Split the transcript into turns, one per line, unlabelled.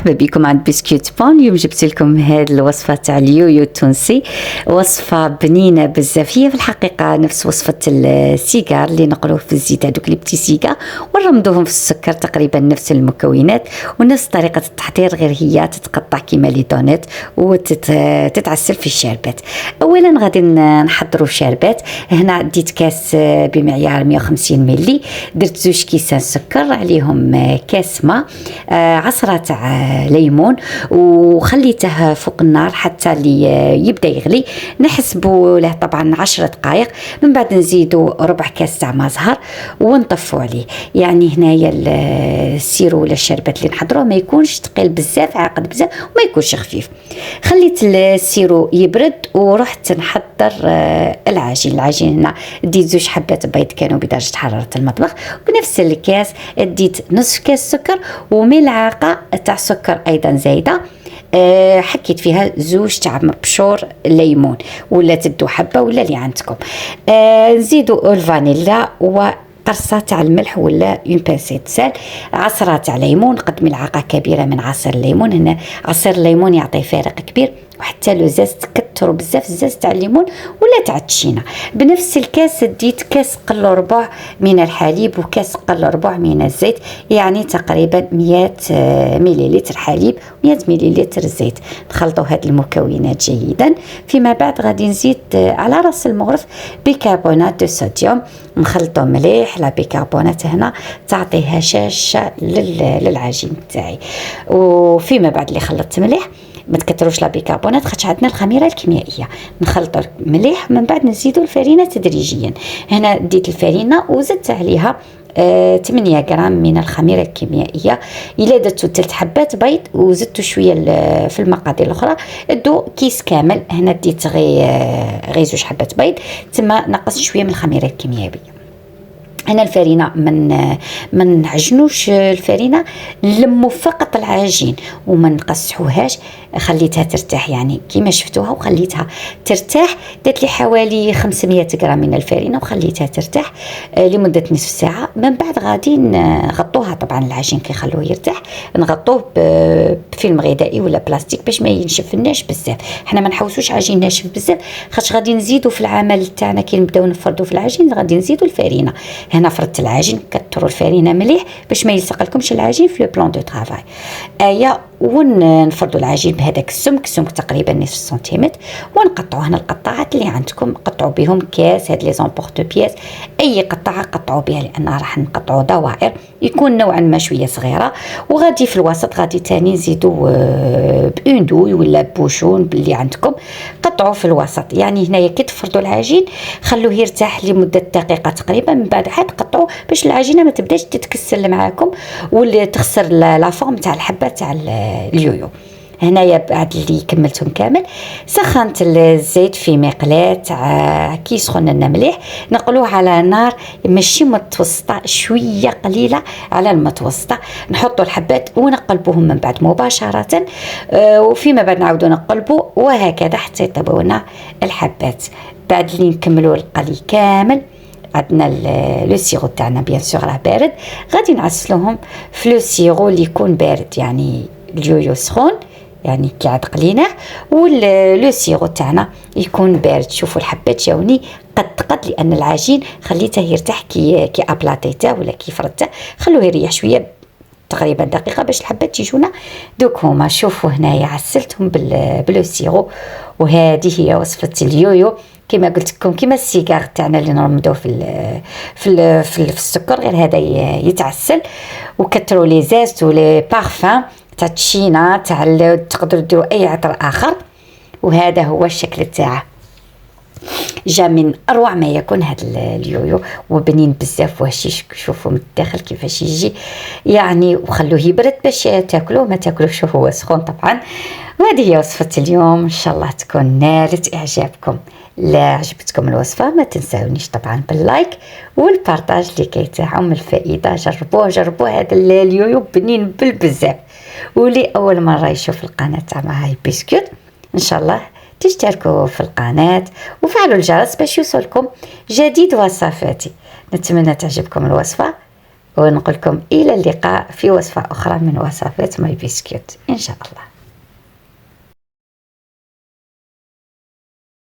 مرحبا بكم عند بسكوت بون. اليوم جبت لكم هذه الوصفه تاع اليويو التونسي، وصفه بنينه بزاف. هي في الحقيقه نفس وصفه السيجار اللي نقلوه في الزيت، هذوك لي بتي سيجار، ونرمدوهم في السكر، تقريبا نفس المكونات ونفس طريقه التحضير، غير هي تتقطع كيما لي دونيت وتتعسل في الشربات. اولا غادي نحضروا شربات. هنا ديت كاس بمعيار 150 ملي، درت 2 كيسان سكر، عليهم كاس ماء، عصرة تاع ليمون، وخليته فوق النار حتى يبدا يغلي. نحسبوا له طبعا 10 دقائق، من بعد نزيدوا ربع كاس تاع ما زهر ونطفوا عليه. يعني هنايا السيرو ولا الشربات اللي نحضروه ما يكونش ثقيل بزاف، عاقد بزاف، وما يكونش خفيف. خليت السيرو يبرد ورحت نحضر العجين هنا ديت 2 حبات بيض كانوا بدرجه حراره المطبخ، بنفس الكاس ديت نصف كاس سكر وملعقه تاع سكر ايضا زايده. حكيت فيها 2 تاع مبشور ليمون، ولا تدو حبه ولا اللي عندكم. نزيدوا الفانيلا قرصه تاع الملح ولا اون بانسي سال، عصره تاع ليمون، قد ملعقه كبيره من عصير الليمون. هنا عصير الليمون يعطي فارق كبير، وحتى لو زاز تكثروا بزاف الزاز تاع الليمون ولا تاع التشينه. بنفس الكاس ديت كاس قل ربع من الحليب وكاس قل ربع من الزيت، يعني تقريبا 100 مليلتر حليب 100 مليلتر زيت. نخلطوا هاد المكونات جيدا. فيما بعد غادي نزيد على راس المغرف بيكربونات دو صوديوم، نخلطوا مليح. لا بيكربونات هنا تعطي هشاشه للعجين تاعي. وفيما بعد اللي خلطت مليح، ما تكثروش لا بيكربونات خاطش عندنا الخميره الكيميائيه. نخلطوا مليح، من بعد نزيدوا الفرينه تدريجيا. هنا ديت الفرينه وزدت عليها 8 غرام من الخميره الكيميائيه. الا درتوا 3 حبات بيض وزدتوا شويه في المقادير الاخرى، دو كيس كامل. هنا ديت غير 2 حبات بيض، تما نقص شويه من الخميره الكيميائيه. هنا الفرينه من نعجنوش الفرينه، نلمو فقط العجين وما نقصحوهاش. خليتها ترتاح يعني كيما شفتوها، وخليتها ترتاح. درت لي حوالي 500 غرام من الفرينه وخليتها ترتاح لمده نصف ساعه. من بعد غادي نغطوها، طبعا العجين كيخلوه يرتاح نغطوه بفيلم غذائي ولا بلاستيك باش ما ينشفناش بزاف. حنا ما نحوسوش عجين ناشف بزاف، خاطش غادي نزيدوا في العمل تاعنا كي نبداو نفردوا في العجين غادي نزيدوا الفرينه. هنا فردت العجين، كثروا الفرينه مليح باش ما يلصق لكمش العجين في لو بلان دو طرافاي. ونفردوا العجين بهذاك السمك تقريبا نصف سنتيمتر، ونقطعوه. هنا القطاعات اللي عندكم قطعوا بهم كاس، هاد لي زامبورت بياس، اي قطعه قطعوا بها، لان راح نقطعوا دوائر يكون نوعا ما شويه صغيره. وغادي في الوسط غادي تاني نزيدوا بون دوي ولا بوشون باللي عندكم، قطعوا في الوسط. يعني هنايا كي تفردوا العجين خلوه يرتاح لمده دقيقه تقريبا، من بعد عاد قطعوا باش العجينه ما تبداش تتكسل معاكم ولا تخسر لا فورم تاع الحبه تاع اليويو. هنايا بعد اللي كملتهم كامل، سخنت الزيت في مقلاة كي سخن لنا مليح، نقلوه على نار ماشي متوسطه، شويه قليله على المتوسطه. نحطوا الحبات ونقلبوهم من بعد مباشره، وفيما بعد نعاودوا نقلبوا وهكذا حتى يطيبوا لنا الحبات. بعد اللي نكملوا القلي كامل، عندنا لو سيرو تاعنا بيان سور راه بارد، غادي نعسلوهم في لو سيرو اللي يكون بارد. يعني اليويو سخون يعني كي عاد قليناه، ولو سيرو تاعنا يكون بارد. شوفوا الحبات جاوني قد لان العجين خليته يرتاح كي ابلاطيته ولا كي فردته، خلوه يريح شويه تقريبا دقيقه باش الحبات يجونا دوك هما. شوفوا هنايا عسلتهم بلو سيرو. وهذه هي وصفه اليويو كما قلت لكم، كما السيجار تاعنا اللي نرمدوه في السكر، غير هذا يتعسل. وكثروا لي زيت ولي بارفان تاع التشينا تاع تقدروا ديروا اي عطر اخر. وهذا هو الشكل تاعه، جا من اروع ما يكون هذا اليويو، وبنين بزاف وهشيش. شوفوا من الداخل كيفاش يجي يعني، وخلوه يبرد باش تاكلوه، ما تاكلوش هو سخون طبعا. وهذه هي وصفه اليوم، ان شاء الله تكون نالت اعجابكم. لا عجبتكم الوصفه ما تنساونيش طبعا باللايك والبارطاج لكي تعم الفائده. جربوه هذا اليويو بنين بالبزاف. ولي اول مره يشوف القناه تاع هاي بسكوت، ان شاء الله تشتركوا في القناه وفعلوا الجرس باش يوصلكم جديد وصفاتي. نتمنى تعجبكم الوصفه، ونقول لكم الى اللقاء في وصفه اخرى من وصفات ماي بسكوت ان شاء الله.